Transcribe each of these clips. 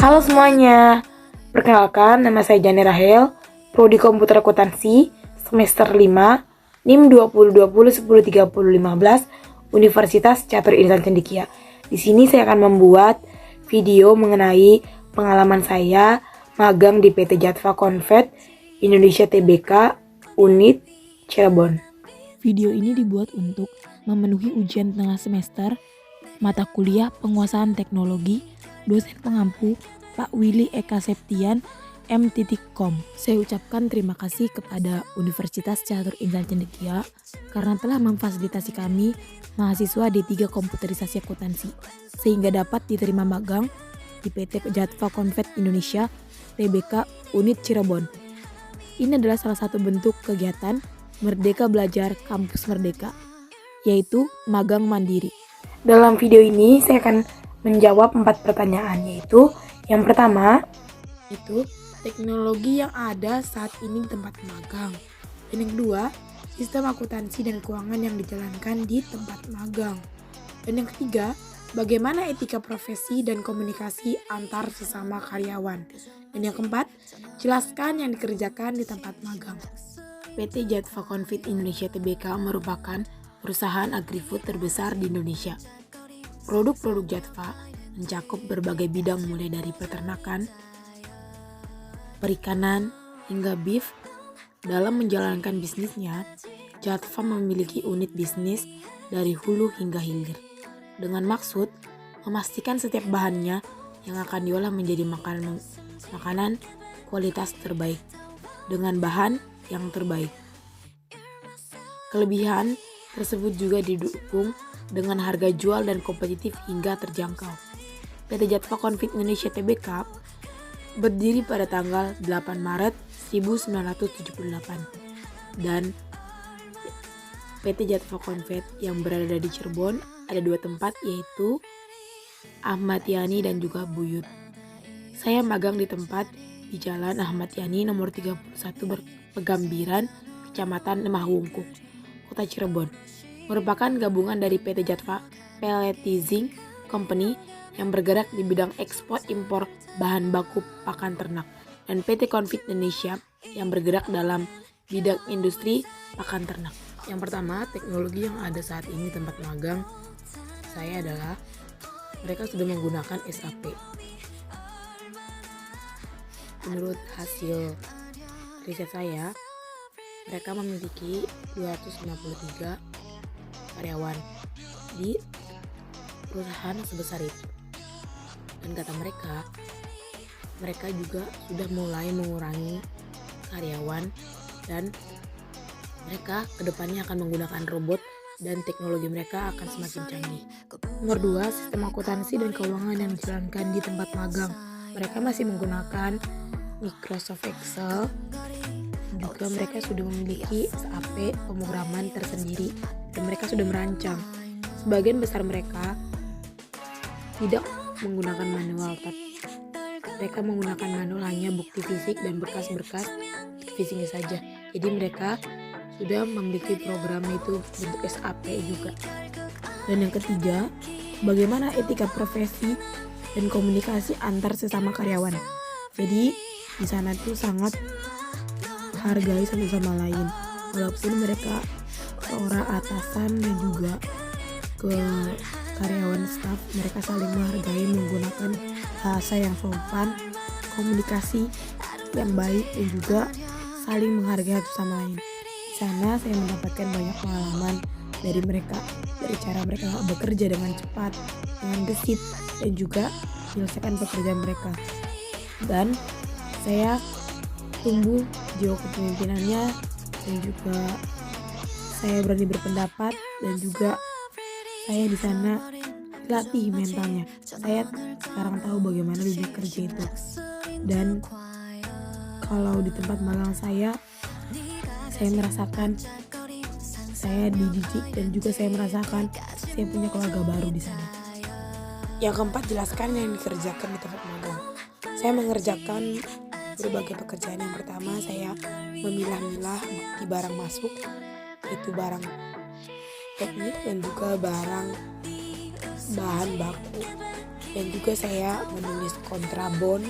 Halo semuanya, perkenalkan nama saya Jani Rahel, Prodi Komputer Akuntansi, semester 5, NIM 2020-1030-15, Universitas Catur Insan Cendekia. Di sini saya akan membuat video mengenai pengalaman saya magang di PT Jatva Convet Indonesia Tbk, Unit Cirebon. Video ini dibuat untuk memenuhi ujian tengah semester mata kuliah penguasaan teknologi dosen pengampu Pak Willy Eka Septian M.Com. Saya ucapkan terima kasih kepada Universitas Catur Insan Cendekia karena telah memfasilitasi kami mahasiswa D3 Komputerisasi Akuntansi sehingga dapat diterima magang di PT Jatva Convet Indonesia Tbk Unit Cirebon. Ini adalah salah satu bentuk kegiatan Merdeka Belajar Kampus Merdeka, yaitu magang mandiri. Dalam video ini saya akan menjawab 4 pertanyaan, yaitu yang pertama Itu teknologi yang ada saat ini di tempat magang. Dan yang kedua, sistem akuntansi dan keuangan yang dijalankan di tempat magang. Dan yang ketiga, bagaimana etika profesi dan komunikasi antar sesama karyawan. Dan yang keempat, jelaskan yang dikerjakan di tempat magang. PT Jatva Convet Indonesia Tbk merupakan perusahaan agri-food terbesar di Indonesia. Produk-produk Jatva mencakup berbagai bidang mulai dari peternakan, perikanan, hingga beef. Dalam menjalankan bisnisnya, Jatva memiliki unit bisnis dari hulu hingga hilir, dengan maksud memastikan setiap bahannya yang akan diolah menjadi makanan kualitas terbaik, dengan bahan yang terbaik. Kelebihan tersebut juga didukung dengan harga jual dan kompetitif hingga terjangkau. PT Jatva Convet Indonesia Tbk berdiri pada tanggal 8 Maret 1978 dan PT Jatva Convet yang berada di Cirebon ada 2 tempat, yaitu Ahmad Yani dan juga Buyut. Saya magang di tempat di Jalan Ahmad Yani nomor 31 Pegambiran, Kecamatan Lemah Wungkuk, Kota Cirebon. Merupakan gabungan dari PT Jatva Pelletizing Company yang bergerak di bidang ekspor impor bahan baku pakan ternak dan PT Convet Indonesia yang bergerak dalam bidang industri pakan ternak. Yang pertama, teknologi yang ada saat ini tempat magang saya adalah mereka sudah menggunakan SAP. Menurut hasil riset saya, mereka memiliki 253 karyawan di perusahaan sebesar itu. Dan kata mereka juga sudah mulai mengurangi karyawan dan mereka kedepannya akan menggunakan robot dan teknologi mereka akan semakin canggih. Nomor 2, sistem akuntansi dan keuangan yang dijalankan di tempat magang. Mereka masih menggunakan Microsoft Excel. Juga mereka sudah memiliki SAP pemrograman tersendiri dan mereka sudah merancang. Sebagian besar mereka tidak menggunakan manual, tapi mereka menggunakan manual hanya bukti fisik dan berkas-berkas fisiknya saja. Jadi mereka sudah memiliki program itu bentuk SAP juga. Dan yang ketiga, bagaimana etika profesi dan komunikasi antar sesama karyawan. Jadi di sana tuh sangat hargai satu sama lain, walaupun mereka seorang atasan dan juga ke karyawan staff, mereka saling menghargai menggunakan bahasa yang sopan, komunikasi yang baik dan juga saling menghargai satu sama lain. Di sana saya mendapatkan banyak pengalaman dari mereka, dari cara mereka bekerja dengan cepat, dengan gesit dan juga menyelesaikan pekerjaan mereka. Dan saya tumbuh jiwa kepemimpinannya dan juga saya berani berpendapat dan juga saya di sana latih mentalnya. Saya sekarang tahu bagaimana dunia kerja itu. Dan kalau di tempat magang saya merasakan saya dididik dan juga saya merasakan saya punya keluarga baru di sana. Yang keempat, jelaskan yang dikerjakan di tempat magang. Saya mengerjakan berbagai pekerjaan. Yang pertama, saya memilah-milah bukti barang masuk, itu barang teknik dan juga barang bahan baku dan juga saya menulis kontrabon,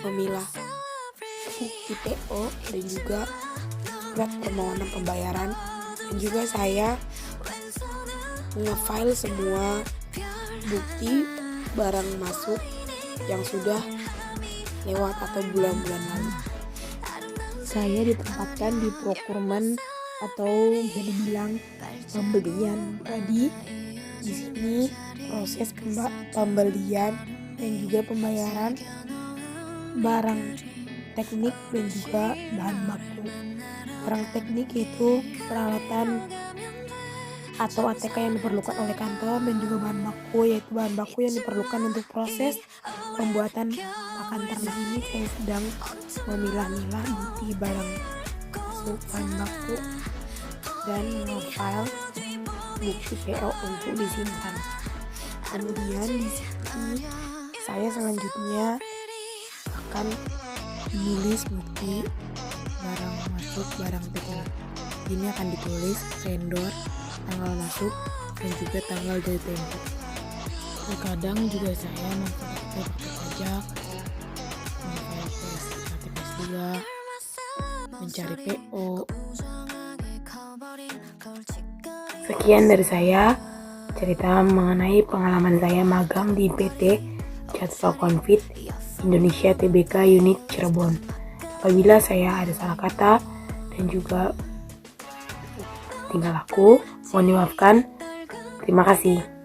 memilah bukti PO dan juga surat permohonan pembayaran, dan juga saya nge-file semua bukti barang masuk yang sudah lewat atau bulan-bulan lalu. Saya ditempatkan di procurement atau bisa dibilang pembelian. Tadi di sini proses pembelian dan juga pembayaran barang teknik dan juga bahan baku. Barang teknik itu peralatan atau ATK yang diperlukan oleh kantor, dan juga bahan baku yaitu bahan baku yang diperlukan untuk proses pembuatan pakan ternak. Ini saya sedang memilah-milah bukti barang masuk bahan baku dan nge-file bukti PO untuk disimpan. Kemudian di sini saya selanjutnya akan menulis bukti barang masuk barang teknik. Ini akan ditulis vendor, tanggal masuk, dan juga tanggal dari tempo. Terkadang juga saya menggunakan kartu pajak, KTP juga, mencari PO. Sekian dari saya, cerita mengenai pengalaman saya magang di PT Jatva Confit Indonesia Tbk Unit Cirebon. Apabila saya ada salah kata dan juga tinggal laku, mohon dimaafkan. Terima kasih.